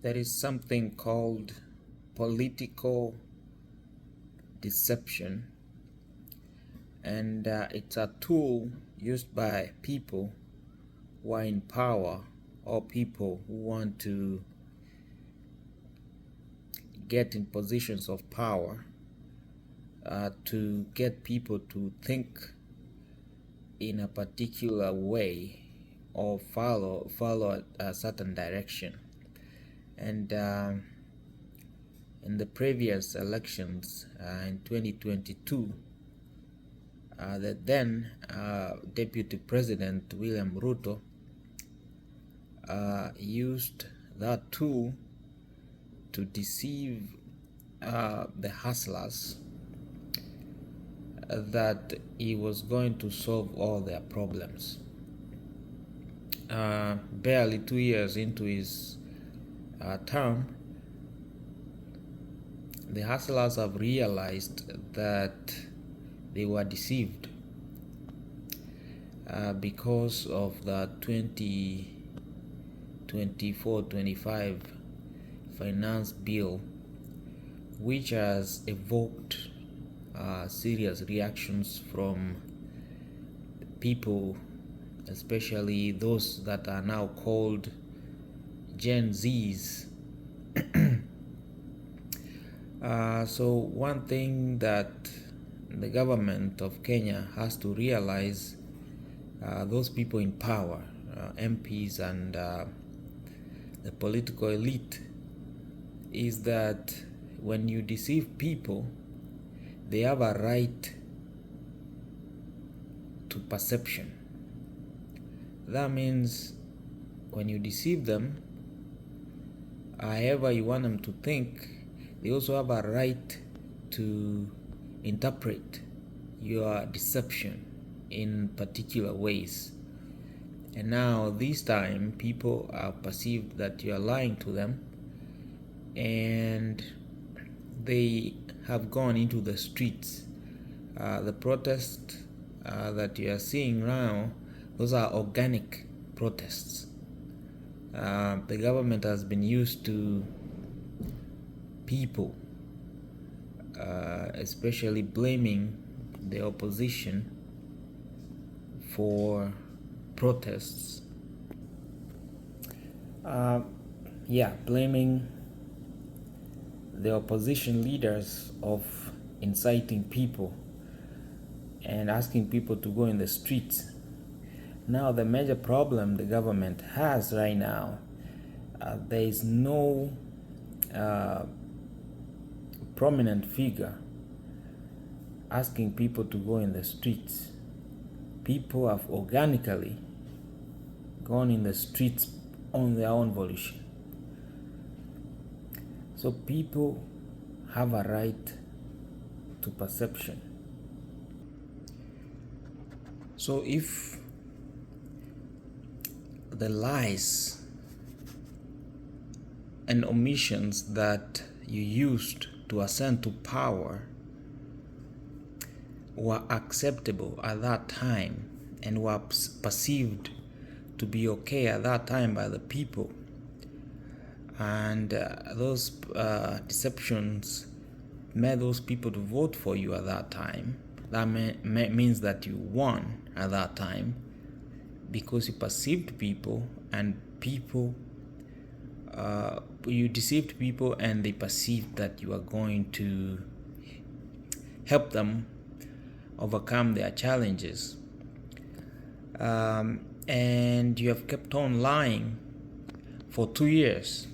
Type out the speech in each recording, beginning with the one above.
There is something called political deception, and it's a tool used by people who are in power or people who want to get in positions of power to get people to think in a particular way or follow a certain direction. And in the previous elections in 2022, the then Deputy President William Ruto used that tool to deceive the hustlers that he was going to solve all their problems. Barely 2 years into his term, the hustlers have realized that they were deceived because of the 2024-25 finance bill, which has evoked serious reactions from people, especially those that are now called Gen Zs. So one thing that the government of Kenya has to realize, those people in power, MPs and the political elite, is that when you deceive people, they have a right to perception. That means when you deceive them, however you want them to think, they also have a right to interpret your deception in particular ways. And now this time people are perceived that you are lying to them, and they have gone into the streets. The protests that you are seeing now, those are organic protests. The government has been used to people, especially blaming the opposition for protests. Blaming the opposition leaders of inciting people and asking people to go in the streets. Now the major problem the government has right now, there is no prominent figure asking people to go in the streets. People have organically gone in the streets on their own volition. So people have a right to perception. So if the lies and omissions that you used to ascend to power were acceptable at that time and were perceived to be okay at that time by the people, and those deceptions made those people to vote for you at that time, that means that you won at that time, because you perceived people and people you deceived people and they perceived that you are going to help them overcome their challenges, and you have kept on lying for 2 years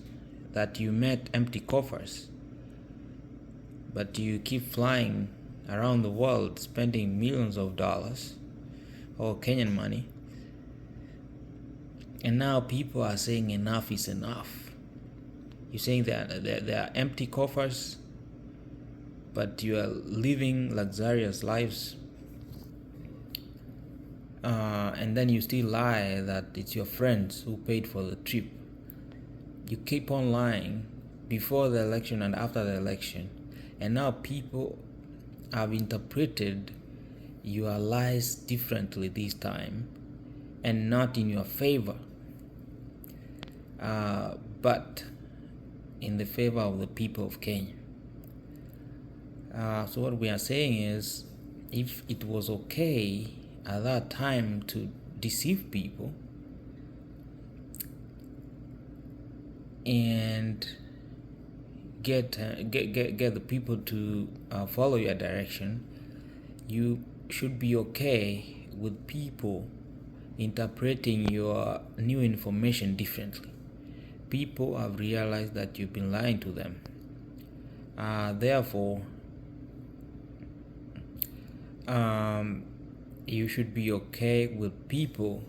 that you met empty coffers, but you keep flying around the world spending millions of dollars or Kenyan money, and now people are saying enough is enough. You're saying that there are empty coffers, but you are living luxurious lives, and then you still lie that it's your friends who paid for the trip. You keep on lying before the election and after the election, and now people have interpreted your lies differently this time and not in your favor. But in the favor of the people of Kenya. So what we are saying is, if it was okay at that time to deceive people and get the people to follow your direction, you should be okay with people interpreting your new information differently. People have realized that you've been lying to them. Therefore, you should be okay with people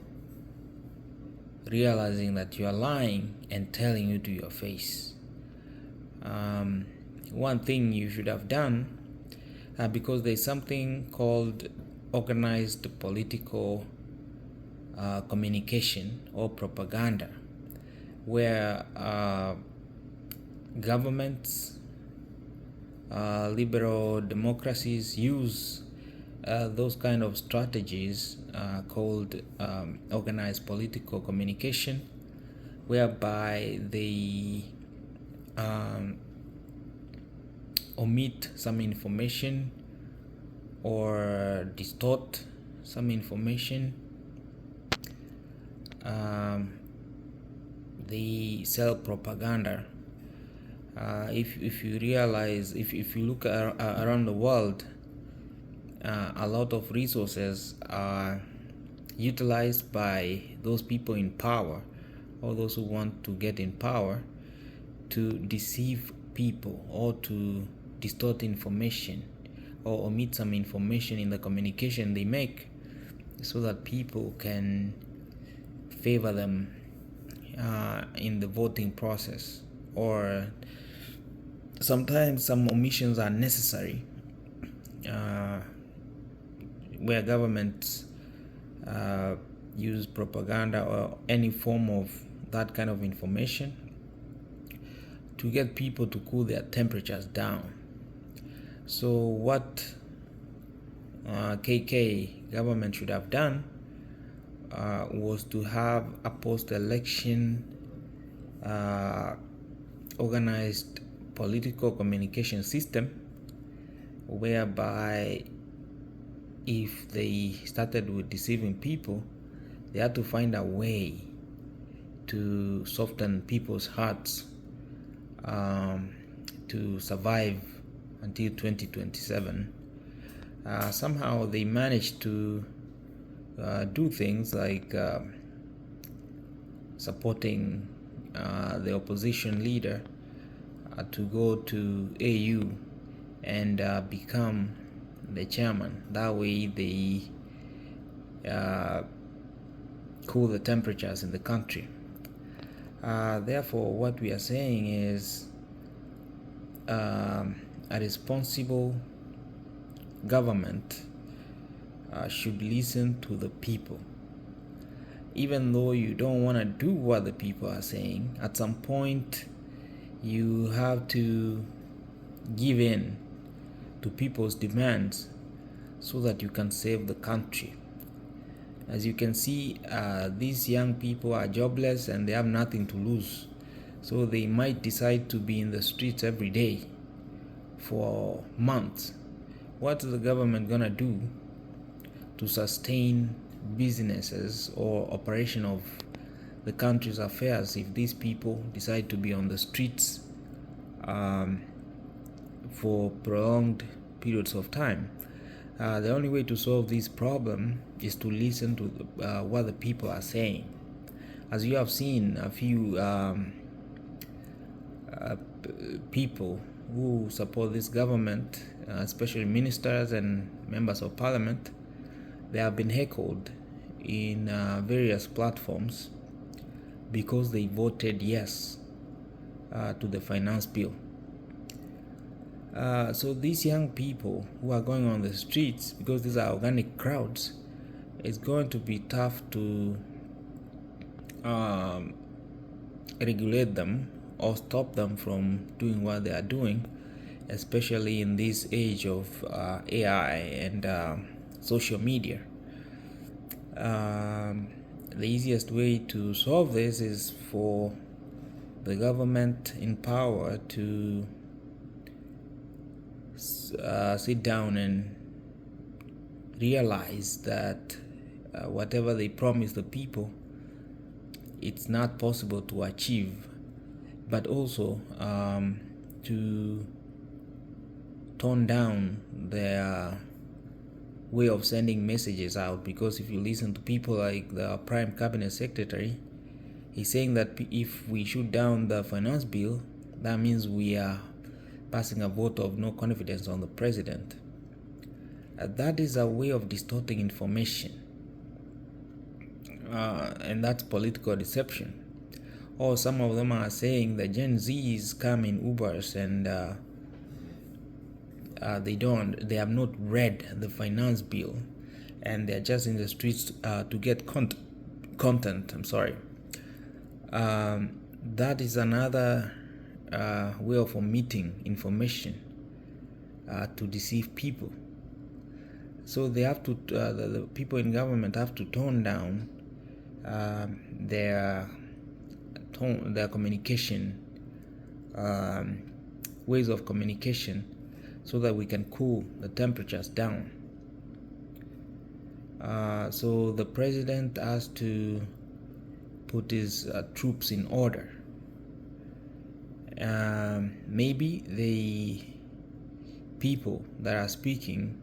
realizing that you are lying and telling you to your face. One thing you should have done, because there's something called organized political communication or propaganda, where governments, liberal democracies use those kind of strategies called organized political communication, whereby they omit some information or distort some information. They sell propaganda. If you realize, if you look around the world, a lot of resources are utilized by those people in power, or those who want to get in power, to deceive people or to distort information or omit some information in the communication they make, so that people can favor them in the voting process. Or sometimes some omissions are necessary, where governments use propaganda or any form of that kind of information to get people to cool their temperatures down. So what KK government should have done was to have a post-election organized political communication system, whereby if they started with deceiving people, they had to find a way to soften people's hearts to survive until 2027. Somehow they managed to do things like supporting the opposition leader to go to AU and become the chairman. That way they cool the temperatures in the country. Therefore, what we are saying is a responsible government should listen to the people. Even though you don't want to do what the people are saying, at some point you have to give in to people's demands so that you can save the country. As you can see, these young people are jobless and they have nothing to lose, so they might decide to be in the streets every day for months. What's the government gonna do to sustain businesses or operation of the country's affairs if these people decide to be on the streets for prolonged periods of time? The only way to solve this problem is to listen to what the people are saying. As you have seen, a few people who support this government, especially ministers and members of parliament, they have been heckled in various platforms because they voted yes to the finance bill. So these young people who are going on the streets, because these are organic crowds, it's going to be tough to regulate them or stop them from doing what they are doing, especially in this age of AI and social media. The easiest way to solve this is for the government in power to sit down and realize that whatever they promise the people, it's not possible to achieve, but also to tone down their way of sending messages out. Because if you listen to people like the Prime Cabinet Secretary, he's saying that if we shoot down the finance bill, that means we are passing a vote of no confidence on the president. That is a way of distorting information, and that's political deception. Or some of them are saying that Gen Zs come in Ubers and they have not read the finance bill, and they're just in the streets to get content. That is another way of omitting information to deceive people. So they have to the people in government have to tone down their communication, ways of communication, so that we can cool the temperatures down. So the president has to put his troops in order. Maybe the people that are speaking,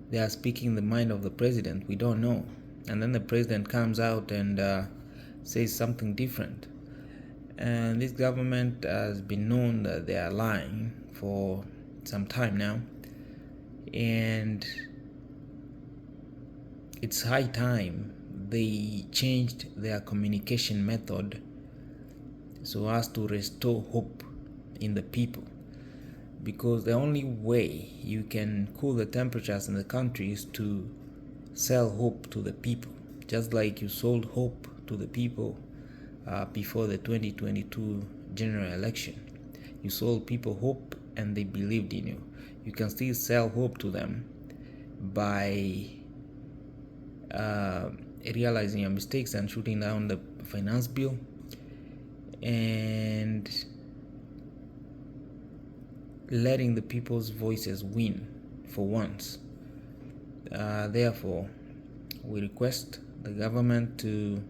they are speaking the mind of the president. We don't know. And then the president comes out and says something different. And this government has been known that they are lying for some time now. And it's high time they changed their communication method so as to restore hope in the people. Because the only way you can cool the temperatures in the country is to sell hope to the people, just like you sold hope to the people before the 2022 general election. You sold people hope and they believed in you. You can still sell hope to them by realizing your mistakes and shooting down the finance bill and letting the people's voices win for once. Therefore, we request the government to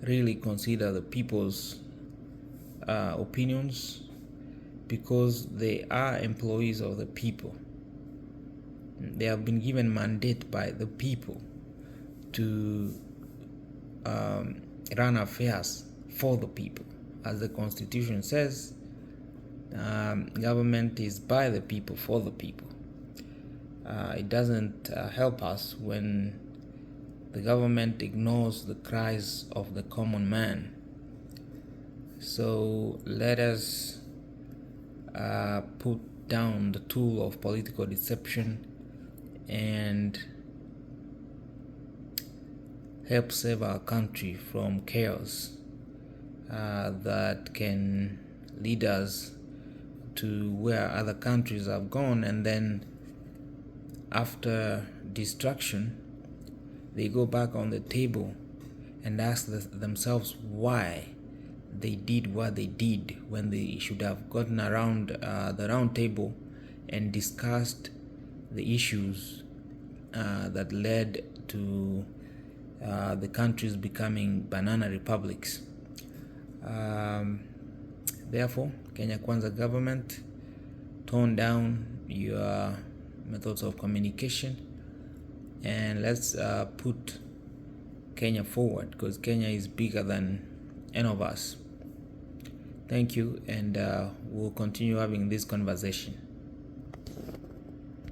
really consider the people's opinions, because they are employees of the people. They have been given mandate by the people to run affairs for the people. As the Constitution says, government is by the people, for the people. It doesn't help us when the government ignores the cries of the common man. So let us put down the tool of political deception and help save our country from chaos that can lead us to where other countries have gone, and then after destruction they go back on the table and ask themselves why they did what they did, when they should have gotten around the round table and discussed the issues that led to the countries becoming banana republics. Therefore, Kenya Kwanza government, tone down your methods of communication and let's put Kenya forward, because Kenya is bigger than any of us. Thank you, and we'll continue having this conversation.